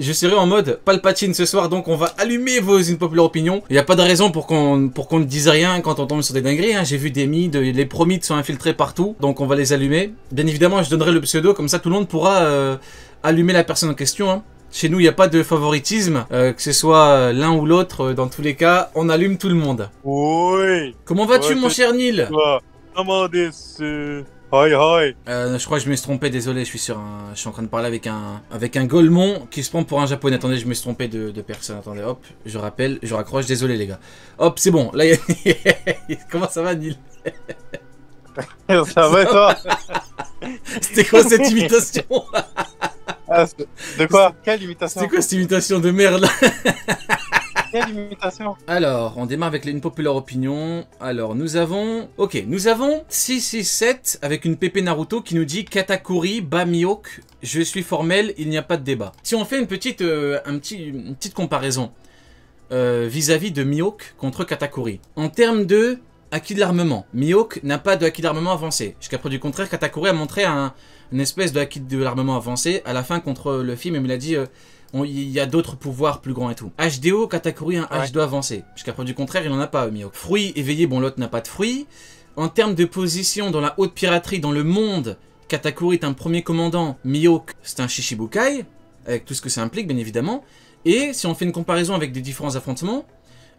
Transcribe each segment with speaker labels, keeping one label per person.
Speaker 1: Je serai en mode Palpatine ce soir, donc on va allumer vos unpopular opinions. Il n'y a pas de raison pour qu'on ne dise rien quand on tombe sur des dingueries. Hein. J'ai vu des mythes, les pro-mythes sont infiltrés partout, donc on va les allumer. Bien évidemment, je donnerai le pseudo, comme ça tout le monde pourra allumer la personne en question. Hein. Chez nous, il n'y a pas de favoritisme, que ce soit l'un ou l'autre. Dans tous les cas, on allume tout le monde.
Speaker 2: Oui.
Speaker 1: Comment vas-tu, mon cher Neil?
Speaker 2: Comment dessus? Hi, hi.
Speaker 1: Je crois que je me suis trompé, désolé, je suis en train de parler avec un Golemon qui se prend pour un japonais. Attendez, je me suis trompé de personne. Attendez, hop, je rappelle, je raccroche, désolé les gars. Hop, c'est bon, là, comment ça va, Neil?
Speaker 2: Ça va, toi?
Speaker 1: C'était quoi cette imitation?
Speaker 2: De quoi? Quelle imitation?
Speaker 1: C'était quoi cette imitation de merde là?
Speaker 2: Quelle imitation?
Speaker 1: Alors, on démarre avec une populaire opinion. Alors, nous avons 667 avec une PP Naruto qui nous dit Katakuri, bas Mihawk, je suis formel, il n'y a pas de débat. Si on fait une petite comparaison vis-à-vis de Mihawk contre Katakuri, en termes de acquis de l'armement, Mihawk n'a pas de acquis d'armement avancé. Jusqu'à preuve du contraire, Katakuri a montré une espèce de acquis de l'armement avancé à la fin contre Luffy, même il a dit il y a d'autres pouvoirs plus grands et tout. HDO, Katakuri a un HDO avancé. Jusqu'à preuve du contraire, il n'en a pas, Mihawk. Fruit éveillé, bon, l'autre n'a pas de fruit. En termes de position dans la haute piraterie dans le monde, Katakuri est un premier commandant, Mihawk c'est un Shichibukai, avec tout ce que ça implique, bien évidemment. Et si on fait une comparaison avec des différents affrontements,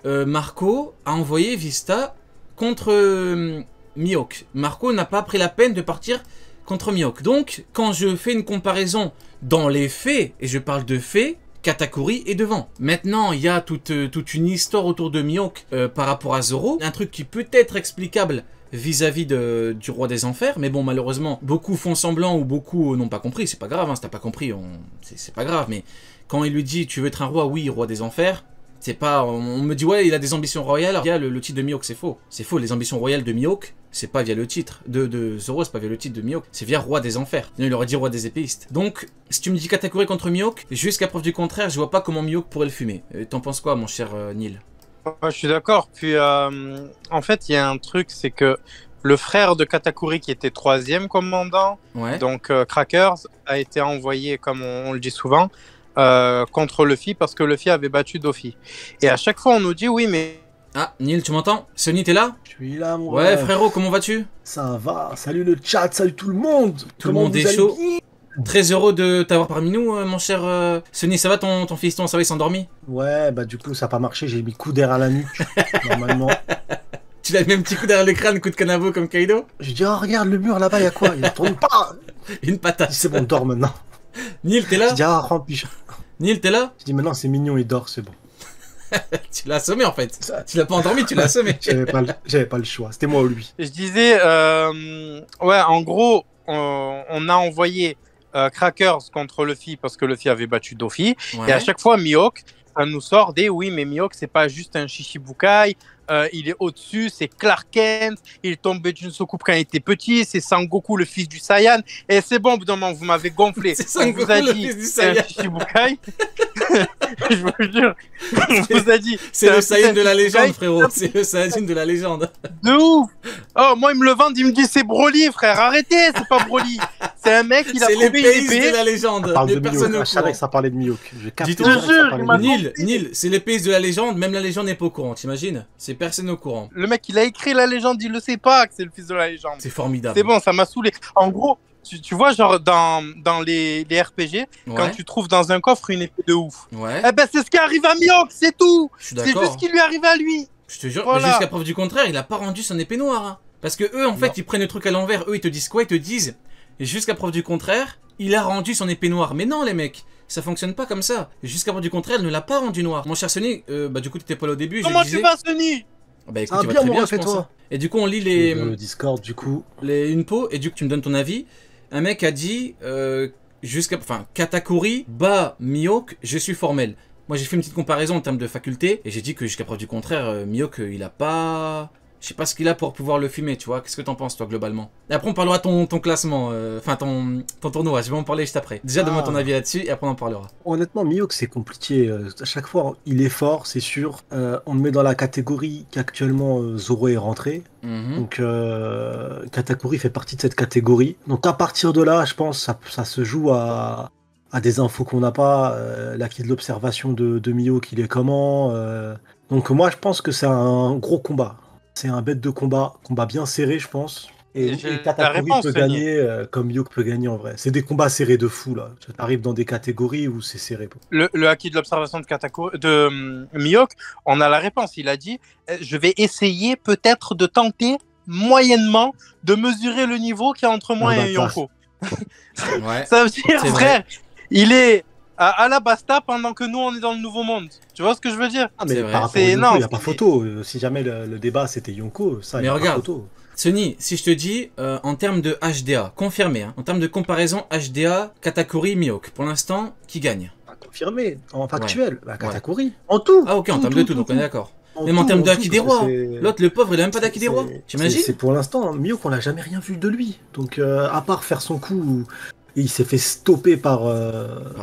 Speaker 1: Marco a envoyé Vista contre Mihawk. Marco n'a pas pris la peine de partir contre Mihawk. Donc, quand je fais une comparaison dans les faits, et je parle de faits, Katakuri est devant. Maintenant, il y a toute une histoire autour de Mihawk par rapport à Zoro. Un truc qui peut être explicable vis-à-vis du roi des enfers. Mais bon, malheureusement, beaucoup font semblant ou beaucoup n'ont pas compris. C'est pas grave, hein, si t'as pas compris, c'est pas grave. Mais quand il lui dit « Tu veux être un roi ?» Oui, roi des enfers. C'est pas... On me dit, ouais, il a des ambitions royales. Via le titre de Mihawk, c'est faux. C'est faux, les ambitions royales de Mihawk, c'est pas via le titre. De Zoro, c'est pas via le titre de Mihawk. C'est via roi des enfers. Sinon, il aurait dit roi des épéistes. Donc, si tu me dis Katakuri contre Mihawk, jusqu'à preuve du contraire, je vois pas comment Mihawk pourrait le fumer. T'en penses quoi, mon cher Neil?
Speaker 2: Je suis d'accord. Puis, en fait, il y a un truc, c'est que le frère de Katakuri, qui était 3e commandant, donc Crackers, a été envoyé, comme on le dit souvent, contre Luffy parce que Luffy avait battu Doffy. Et à chaque fois on nous dit oui mais...
Speaker 1: Ah, Neil, tu m'entends? Sonny, t'es là?
Speaker 3: Je suis là, moi.
Speaker 1: Ouais, frérot, comment vas-tu?
Speaker 3: Ça va, salut le chat, salut tout le monde.
Speaker 1: Tout le monde est chaud. Très heureux de t'avoir parmi nous, mon cher Sonny. Ça va ton fiston? Ça va, il s'est endormi?
Speaker 3: Ouais, bah du coup ça n'a pas marché, j'ai mis coup d'air à la nuque, normalement.
Speaker 1: Tu l'as le même petit coup derrière le crâne, coup de canavo comme Kaido?
Speaker 3: J'ai dit, oh regarde le mur là-bas, il y a quoi? Il ne tourne pas.
Speaker 1: Une patate.
Speaker 3: C'est bon, dors maintenant.
Speaker 1: Neil, t'es là?
Speaker 3: J'ai dit, ah, remplis.
Speaker 1: Neil, t'es là?
Speaker 3: Je dis maintenant c'est mignon, il dort, c'est bon.
Speaker 1: Tu l'as assommé en fait. Tu l'as pas endormi, tu l'as assommé.
Speaker 3: J'avais pas le choix, c'était moi ou lui.
Speaker 2: Je disais, ouais, en gros, on a envoyé Crackers contre Luffy parce que Luffy avait battu Doffy. Ouais. Et à chaque fois, Mihawk, ça nous sort des oui, mais Mihawk, c'est pas juste un Shichibukai. Il est au-dessus, c'est Clark Kent, il tombait d'une soucoupe quand il était petit, c'est Sangoku le fils du Saiyan, et c'est bon, vous m'avez gonflé.
Speaker 1: C'est Sangoku le fils du Saiyan.
Speaker 2: C'est un Shichibukai. Je vous jure, on vous a dit.
Speaker 1: C'est le Saiyan de la légende, frérot, c'est le Saiyan de la légende.
Speaker 2: De ouf. Oh, moi, il me le vendent, il me dit c'est Broly, frère, arrêtez, c'est pas Broly. C'est un mec, il a trouvé une épée.
Speaker 1: C'est l'épée de la légende, des personnes au courant.
Speaker 3: Ça parlait de Mihawk.
Speaker 1: Neil, c'est l'épée de la légende, même la légende n'est pas au courant, t'imagines? C'est personne au courant.
Speaker 2: Le mec, il a écrit la légende, il le sait pas que c'est le fils de la légende.
Speaker 1: C'est formidable.
Speaker 2: C'est bon, ça m'a saoulé. En gros, tu vois, genre dans les RPG, quand tu trouves dans un coffre une épée de ouf, eh ben c'est ce qui arrive à Mihawk, c'est tout. C'est juste ce qui lui arrive à lui.
Speaker 1: Je te jure, voilà. Jusqu'à preuve du contraire, il a pas rendu son épée noire. Hein. Parce que eux, en fait, ils prennent le truc à l'envers. Eux, ils te disent quoi? Ils te disent, jusqu'à preuve du contraire, il a rendu son épée noire. Mais non, les mecs. Ça fonctionne pas comme ça. Jusqu'à preuve du contraire, elle ne l'a pas rendu noire. Mon cher Sonny, bah du coup t'étais pas là au début.
Speaker 2: Comment tu vas, Sonny?
Speaker 1: Bah écoute, tu vas très bien, je pense.
Speaker 3: Toi.
Speaker 1: Et du coup, on lit les...
Speaker 3: Le Discord, du coup.
Speaker 1: Une peau, et du coup, tu me donnes ton avis. Un mec a dit, Katakuri bat Mihawk, je suis formel. Moi, j'ai fait une petite comparaison en termes de faculté, et j'ai dit que jusqu'à preuve du contraire, Mihawk, il a pas... Je sais pas ce qu'il a pour pouvoir le fumer, tu vois. Qu'est-ce que t'en penses, toi, globalement? Et après, on parlera de ton classement, enfin, ton tournoi. Je vais en parler juste après. Déjà, donne-moi ton avis là-dessus, et après, on en parlera.
Speaker 3: Honnêtement, Mihawk, c'est compliqué. À chaque fois, il est fort, c'est sûr. On le met dans la catégorie qu'actuellement Zoro est rentré. Donc, Katakuri fait partie de cette catégorie. Donc, à partir de là, je pense, ça se joue à à des infos qu'on n'a pas, l'acquis de l'observation de Mihawk, il est comment. Donc moi, je pense que c'est un gros combat. C'est un bête de combat bien serré, je pense. Et Katakuri peut gagner comme Mihawk peut gagner en vrai. C'est des combats serrés de fou, là. Tu arrives dans des catégories où c'est serré.
Speaker 2: Le acquis de l'observation de Mihawk, on a la réponse. Il a dit je vais essayer peut-être de tenter moyennement de mesurer le niveau qu'il y a entre moi et Yonko. Ouais. Ça veut dire, frère, il est à la Basta pendant que nous on est dans le nouveau monde. Tu vois ce que je veux dire?
Speaker 3: Ah, mais par rapport à Yonko, il n'y a pas photo. Si jamais le débat c'était Yonko, ça, il n'y a pas photo.
Speaker 1: Sonny, si je te dis, en termes de HDA, confirmé, hein, en termes de comparaison HDA, Katakuri, Mihawk, pour l'instant, qui gagne?
Speaker 3: Confirmé, en factuel, Katakuri. Ouais. En tout.
Speaker 1: Ah ok, en termes de tout, donc on est d'accord. Même en termes d'Aki des Rois, l'autre, le pauvre, il a même pas d'Aki des Rois. T'imagines?
Speaker 3: C'est pour l'instant, Mihawk, on n'a jamais rien vu de lui. Donc, à part faire son coup, il s'est fait stopper par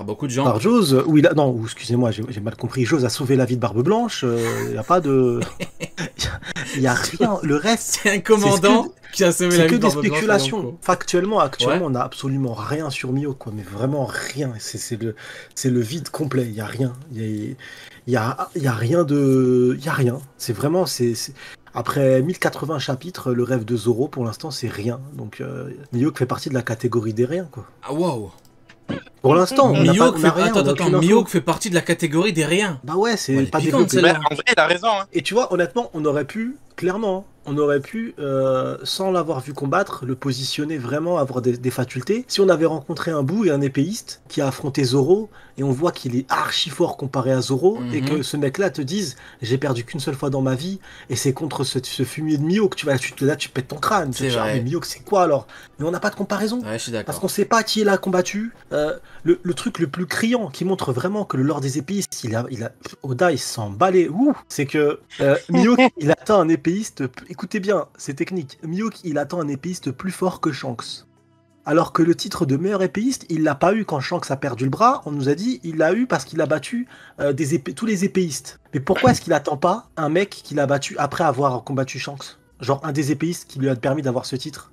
Speaker 1: beaucoup de gens.
Speaker 3: Par Jose. Non, excusez-moi, j'ai mal compris. Jose a sauvé la vie de Barbe Blanche. Il n'y a pas de. Il n'y a rien. Le reste.
Speaker 1: C'est un commandant qui a sauvé la vie de Barbe Blanche.
Speaker 3: C'est que des spéculations. Factuellement, actuellement, on n'a absolument rien sur Mihawk, quoi. Mais vraiment rien. C'est le vide complet. Il n'y a rien. Il y a rien de. Il y a rien. C'est vraiment. Après 1080 chapitres, le rêve de Zoro, pour l'instant, c'est rien. Donc, Mihawk fait partie de la catégorie des riens, quoi.
Speaker 1: Ah, waouh!
Speaker 3: Pour l'instant,
Speaker 1: Mihawk fait partie de la catégorie des riens.
Speaker 3: Bah ouais, c'est pas développé.
Speaker 2: En vrai, il a raison. Hein.
Speaker 3: Et tu vois, honnêtement, on aurait pu, clairement, sans l'avoir vu combattre, le positionner vraiment, avoir des facultés. Si on avait rencontré un Boo et un épéiste qui a affronté Zoro, et on voit qu'il est archi fort comparé à Zoro, et que ce mec-là te dise, j'ai perdu qu'une seule fois dans ma vie, et c'est contre ce fumier de Mihawk, tu pètes ton crâne. Tu te dis, mais Mihawk, c'est quoi alors? Mais on n'a pas de comparaison.
Speaker 1: Ouais, je suis d'accord.
Speaker 3: Parce qu'on sait pas qui il a combattu. Le truc le plus criant qui montre vraiment que le Lord des épéistes, Oda, il s'en balait. C'est que Mihawk, il atteint un épéiste. Écoutez bien, c'est technique. Mihawk, il attend un épéiste plus fort que Shanks. Alors que le titre de meilleur épéiste, il l'a pas eu quand Shanks a perdu le bras. On nous a dit, il l'a eu parce qu'il a battu tous les épéistes. Mais pourquoi est-ce qu'il attend pas un mec qu'il a battu après avoir combattu Shanks? Genre un des épéistes qui lui a permis d'avoir ce titre?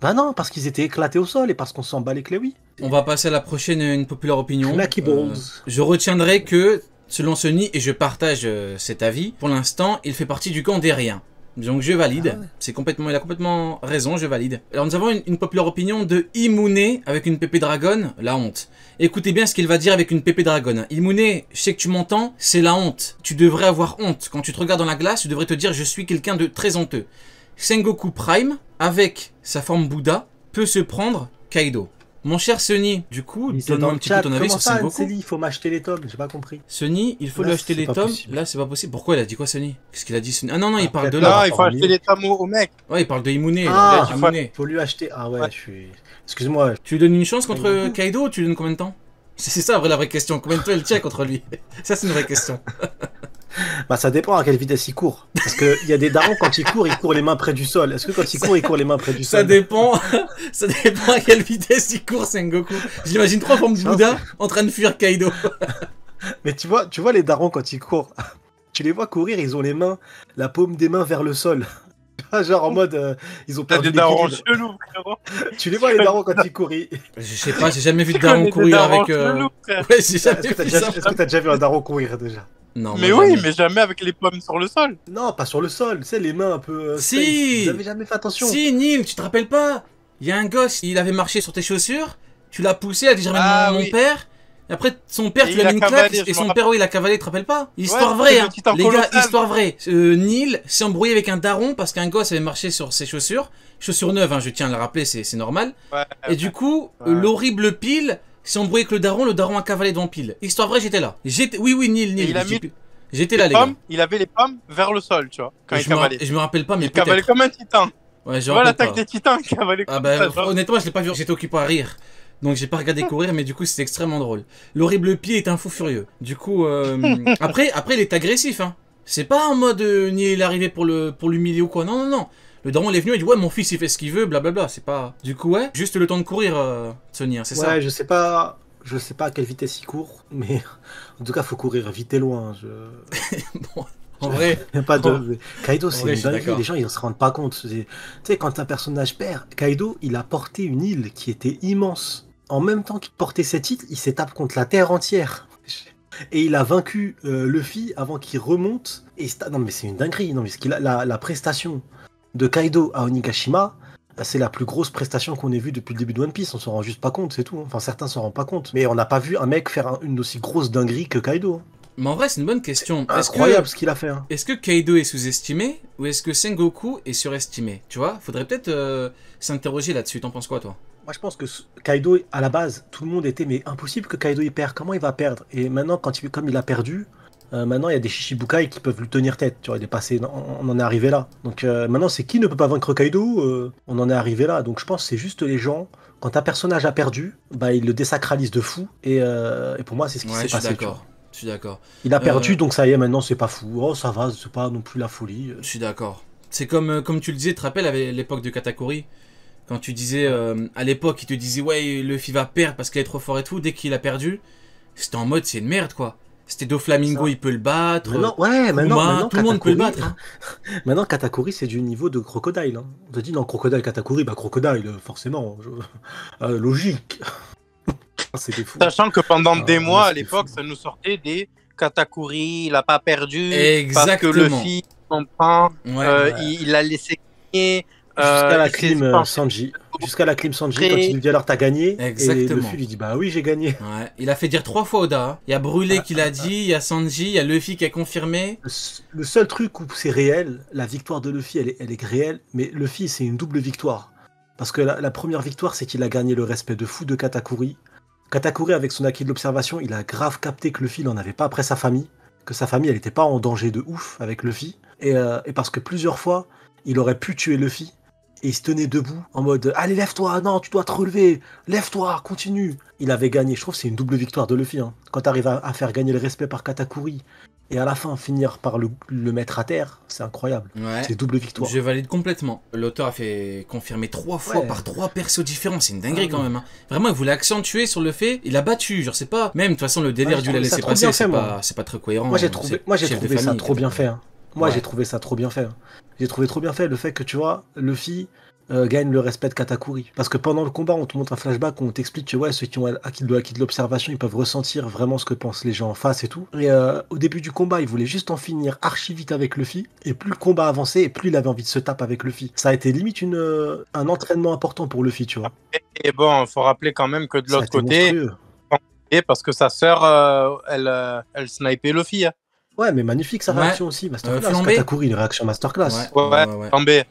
Speaker 3: Bah non, parce qu'ils étaient éclatés au sol et parce qu'on s'en bat les clés, oui.
Speaker 1: On va passer à la prochaine, une populaire opinion.
Speaker 3: Balls.
Speaker 1: Je retiendrai que, selon Sonny, et je partage cet avis, pour l'instant, il fait partie du camp des riens. Donc je valide. Ah ouais. Il a complètement raison, je valide. Alors nous avons une populaire opinion de Imune avec une pépé dragon, la honte. Écoutez bien ce qu'il va dire avec une pépé dragon. Imune, je sais que tu m'entends, c'est la honte. Tu devrais avoir honte. Quand tu te regardes dans la glace, tu devrais te dire je suis quelqu'un de très honteux. Sengoku Prime, avec sa forme Bouddha, peut se prendre Kaido. Mon cher Sonny, du coup, donne-moi un petit peu ton avis sur Sengoku.
Speaker 3: Il faut m'acheter les tomes, j'ai pas compris.
Speaker 1: Sonny, il faut lui acheter les tomes. Là, c'est pas possible. Pourquoi il a dit quoi, Sonny? Qu'est-ce qu'il a dit, Sonny? Ah non, il parle de là.
Speaker 2: Non, il faut acheter les tomes au mec.
Speaker 1: Ouais, il parle de Imune.
Speaker 3: Ah, il faut lui acheter. Ah ouais, je suis... Excuse-moi.
Speaker 1: Tu lui donnes une chance contre Kaido ou tu lui donnes combien de temps? C'est ça, la vraie question. Combien de temps il tient contre lui? Ça, c'est une vraie question.
Speaker 3: Bah ça dépend à quelle vitesse il court. Parce qu'il y a des darons, quand il court les mains près du sol. Est-ce que quand il court les mains près du sol?
Speaker 1: Ça dépend à quelle vitesse il court, Sengoku. J'imagine 3 formes de Bouddha en train de fuir Kaido.
Speaker 3: Mais tu vois les darons quand ils courent, tu les vois courir, ils ont les mains, la paume des mains vers le sol. Genre en mode, ils ont perdu
Speaker 2: des darons chelous, frérot.
Speaker 3: Tu les vois les darons quand ils courent.
Speaker 1: Je sais pas, j'ai jamais vu de daron courir avec...
Speaker 3: Ouais, j'ai jamais vu ça. Est-ce que t'as déjà vu un daron courir déjà?
Speaker 1: Non,
Speaker 2: mais oui, mais jamais avec les pommes sur le sol.
Speaker 3: Non, pas sur le sol, tu sais, les mains un peu...
Speaker 1: Si.
Speaker 3: Vous avez jamais fait attention.
Speaker 1: Si, Neil, tu te rappelles pas? Il y a un gosse, il avait marché sur tes chaussures, tu l'as poussé, il a dit j'amène mon père, et après son père, tu lui as mis une claque, et son père, oui, il a cavalé, tu te rappelles pas? Histoire vraie, hein. Les gars, histoire vraie. Neil s'est embrouillé avec un daron parce qu'un gosse avait marché sur ses chaussures neuves, hein, je tiens à le rappeler, c'est normal. Et du coup, l'horrible Pile s'est embrouillé avec le daron a cavalé devant Pile. Histoire vraie, j'étais là. Oui, Neil. J'étais là, les gars.
Speaker 2: Il avait les pommes vers le sol, tu vois, quand il cavalait.
Speaker 1: Et je me rappelle pas, mais
Speaker 2: il cavalait comme un titan.
Speaker 1: Ouais,
Speaker 2: tu vois l'attaque des titans, il cavalait comme ça.
Speaker 1: Honnêtement, je l'ai pas vu, j'étais occupé à rire. Donc j'ai pas regardé courir, mais du coup c'était extrêmement drôle. L'horrible pied est un fou furieux. Du coup, après il est agressif, hein. C'est pas en mode ni il est arrivé pour l'humilier ou quoi. Non. Le daron il est venu, il dit ouais mon fils il fait ce qu'il veut, blablabla. C'est pas. Du coup ouais, juste le temps de courir, Sonny, hein, c'est ça.
Speaker 3: Ouais, je sais pas à quelle vitesse il court, mais en tout cas faut courir vite et loin.
Speaker 1: Bon. En vrai,
Speaker 3: il y a pas de... Kaido, c'est une dinguerie, les gens ils ne se rendent pas compte. Tu sais, quand un personnage perd, Kaido, il a porté une île qui était immense. en même temps qu'il portait ses titres, il s'est tapé contre la Terre entière. Et il a vaincu Luffy avant qu'il remonte. Et non mais c'est une dinguerie. Non mais la prestation de Kaido à Onigashima, c'est la plus grosse prestation qu'on ait vue depuis le début de One Piece. On s'en rend juste pas compte, c'est tout. Enfin certains s'en rendent pas compte. Mais on n'a pas vu un mec faire une aussi grosse dinguerie que Kaido.
Speaker 1: Mais en vrai, c'est une bonne question.
Speaker 3: Incroyable ce qu'il a fait. Hein.
Speaker 1: Est-ce que Kaido est sous-estimé ou est-ce que Sengoku est surestimé? Tu vois, faudrait peut-être s'interroger là-dessus. T'en penses quoi, toi?
Speaker 3: Moi, je pense que Kaido, à la base, tout le monde était mais impossible que Kaido il perd. Comment il va perdre? Et maintenant, comme il a perdu, maintenant il y a des Shichibukai qui peuvent lui tenir tête. Tu vois, il est passé, on en est arrivé là. Donc maintenant, c'est qui ne peut pas vaincre Kaido? On en est arrivé là. Donc je pense que c'est juste les gens. Quand un personnage a perdu, bah il le désacralise de fou. Et pour moi, c'est ce qui s'est passé.
Speaker 1: D'accord. Je suis d'accord.
Speaker 3: Il a perdu, donc ça y est, maintenant c'est pas fou. Oh, ça va, c'est pas non plus la folie.
Speaker 1: Je suis d'accord. C'est comme tu le disais, tu te rappelles, à l'époque de Katakuri, quand tu disais, à l'époque, il te disait, ouais, Luffy va perdre parce qu'il est trop fort et tout, dès qu'il a perdu, c'était en mode, c'est une merde, quoi. C'était Doflamingo, il peut le battre.
Speaker 3: Maintenant,
Speaker 1: tout le monde peut le battre. Hein.
Speaker 3: Maintenant, Katakuri, c'est du niveau de Crocodile. Hein. On te dit, non, Crocodile, Katakuri, bah Crocodile, forcément. Logique. C'était fou.
Speaker 2: Sachant que pendant des mois, à l'époque, ça nous sortait des Katakuri, il n'a pas perdu.
Speaker 1: Exactement.
Speaker 2: Parce que Luffy comprend, il l'a laissé gagner.
Speaker 3: Jusqu'à la clim Sanji. Jusqu'à la clim Sanji, quand il lui dit alors t'as gagné.
Speaker 1: Exactement.
Speaker 3: Et Luffy lui dit bah oui, j'ai gagné.
Speaker 1: Ouais. Il a fait dire 3 fois Oda. Hein. Il y a Brûlé qui l'a dit, il y a Sanji, il y a Luffy qui a confirmé.
Speaker 3: Le seul truc où c'est réel, la victoire de Luffy, elle est réelle, mais Luffy, c'est une double victoire. Parce que la première victoire, c'est qu'il a gagné le respect de fou de Katakuri. Katakuri, avec son acquis de l'observation, il a grave capté que Luffy n'en avait pas après sa famille, que sa famille, elle n'était pas en danger de ouf avec Luffy, et parce que plusieurs fois, il aurait pu tuer Luffy, et il se tenait debout, en mode « Allez, lève-toi, non, tu dois te relever, lève-toi, continue !» Il avait gagné, je trouve que c'est une double victoire de Luffy, hein. Quand tu arrives à faire gagner le respect par Katakuri, et à la fin finir par le mettre à terre, c'est incroyable.
Speaker 1: Ouais.
Speaker 3: C'est double victoire.
Speaker 1: Je valide complètement. L'auteur a fait confirmer 3 fois par 3 persos différents. C'est une dinguerie quand même. Hein. Vraiment, il voulait accentuer sur le fait. Il a battu. Je sais pas. Même de toute façon, le délire du la laisser passer, c'est pas très cohérent.
Speaker 3: Moi, j'ai trouvé ça trop bien fait. Hein. Moi, j'ai trouvé ça trop bien fait. Hein. J'ai trouvé trop bien fait le fait que tu vois, Luffy gagne le respect de Katakuri. Parce que pendant le combat, on te montre un flashback où on t'explique que ouais, ceux qui ont acquis de l'observation, ils peuvent ressentir vraiment ce que pensent les gens en face et tout. Et au début du combat, il voulait juste en finir archi vite avec Luffy. Et plus le combat avançait, et plus il avait envie de se taper avec Luffy. Ça a été limite un entraînement important pour Luffy, tu vois.
Speaker 2: Et bon, il faut rappeler quand même que de l'autre côté, parce que sa sœur, elle snipait Luffy. Hein.
Speaker 3: Ouais, mais magnifique sa réaction aussi. Masterclass. Katakuri, une réaction masterclass.
Speaker 2: Flambé.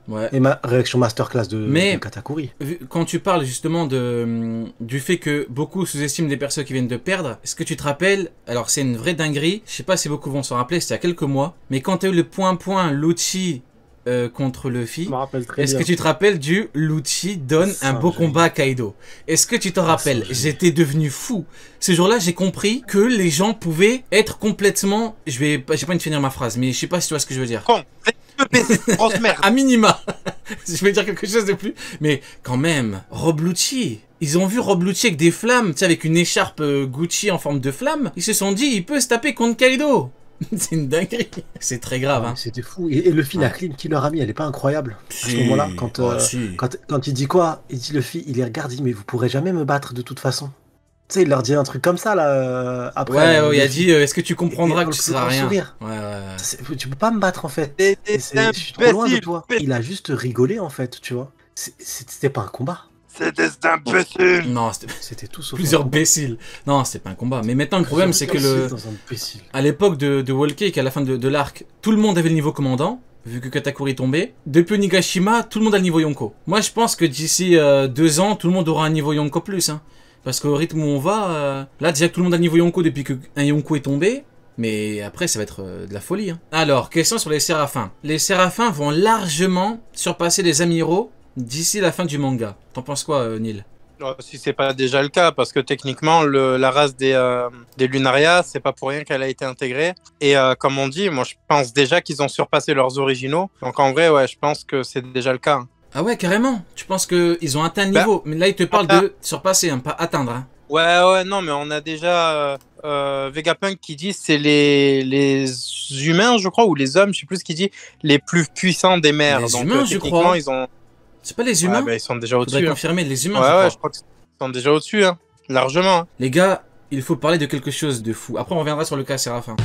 Speaker 1: Ouais.
Speaker 3: Et ma réaction masterclass de Katakuri.
Speaker 1: Quand tu parles justement du fait que beaucoup sous-estiment des persos qui viennent de perdre, est-ce que tu te rappelles, alors c'est une vraie dinguerie, je sais pas si beaucoup vont s'en rappeler, c'était il y a quelques mois, mais quand tu as eu le point Lucci contre Luffy, est-ce que tu te rappelles du Lucci donne un beau combat à Kaido? Est-ce que tu t'en rappelles? J'étais devenu fou. Ce jour-là, j'ai compris que les gens pouvaient être complètement... J'ai pas envie de finir ma phrase, mais je sais pas si tu vois ce que je veux dire.
Speaker 2: Grosse merde.
Speaker 1: À minima. Je vais dire quelque chose de plus. Mais quand même, Rob Lucci. Ils ont vu Rob Lucci avec des flammes, tu sais, avec une écharpe Gucci en forme de flamme. Ils se sont dit, il peut se taper contre Kaido. C'est une dinguerie. C'est très grave. Hein.
Speaker 3: C'était fou. Et Luffy, la clean qu'il leur a mis, elle est pas incroyable. À ce moment-là, quand il dit quoi? Il dit Luffy, il les regarde, il dit, mais vous pourrez jamais me battre de toute façon. Tu sais, il leur dit un truc comme ça, là, après.
Speaker 1: Ouais, il a dit, est-ce que tu comprendras que tu seras rien?
Speaker 3: Tu peux pas me battre, en fait. Je suis trop loin de toi. Il a juste rigolé, en fait, tu vois. C'était pas un combat.
Speaker 2: C'était un imbécile.
Speaker 1: Non,
Speaker 3: c'était tout sauf
Speaker 1: plusieurs imbéciles. Non, c'était pas un combat. Mais maintenant, le problème, c'est que à l'époque de Whole Cake, à la fin de l'arc, tout le monde avait le niveau commandant, vu que Katakuri tombait. Depuis Onigashima, tout le monde a le niveau Yonko. Moi, je pense que d'ici 2 ans, tout le monde aura un niveau Yonko plus. Hein. Parce qu'au rythme où on va, là, déjà que tout le monde a le niveau Yonko depuis qu'un Yonko est tombé. Mais après, ça va être de la folie. Hein. Alors, question sur les Séraphins. Les Séraphins vont largement surpasser les Amiraux d'ici la fin du manga. T'en penses quoi, Neil?
Speaker 2: Si c'est pas déjà le cas, parce que techniquement, la race des Lunaria, c'est pas pour rien qu'elle a été intégrée. Et comme on dit, moi je pense déjà qu'ils ont surpassé leurs originaux. Donc en vrai, ouais, je pense que c'est déjà le cas. Hein.
Speaker 1: Ah ouais, carrément. Tu penses qu'ils ont atteint le niveau? Mais là, ils te parlent de surpasser, hein, pas atteindre. Hein.
Speaker 2: Ouais, non, mais on a déjà Vegapunk qui dit c'est les humains, je crois, ou les hommes, je sais plus ce qu'il dit, les plus puissants des mers.
Speaker 1: Les
Speaker 2: donc
Speaker 1: humains, je crois.
Speaker 2: Ils ont...
Speaker 1: C'est pas les humains?
Speaker 2: Ils sont déjà au-dessus.
Speaker 1: Faudrait confirmer, les humains,
Speaker 2: ouais, je crois que Ils sont déjà au-dessus, hein. Largement. Hein.
Speaker 1: Les gars, il faut parler de quelque chose de fou. Après, on reviendra sur le cas Séraphin.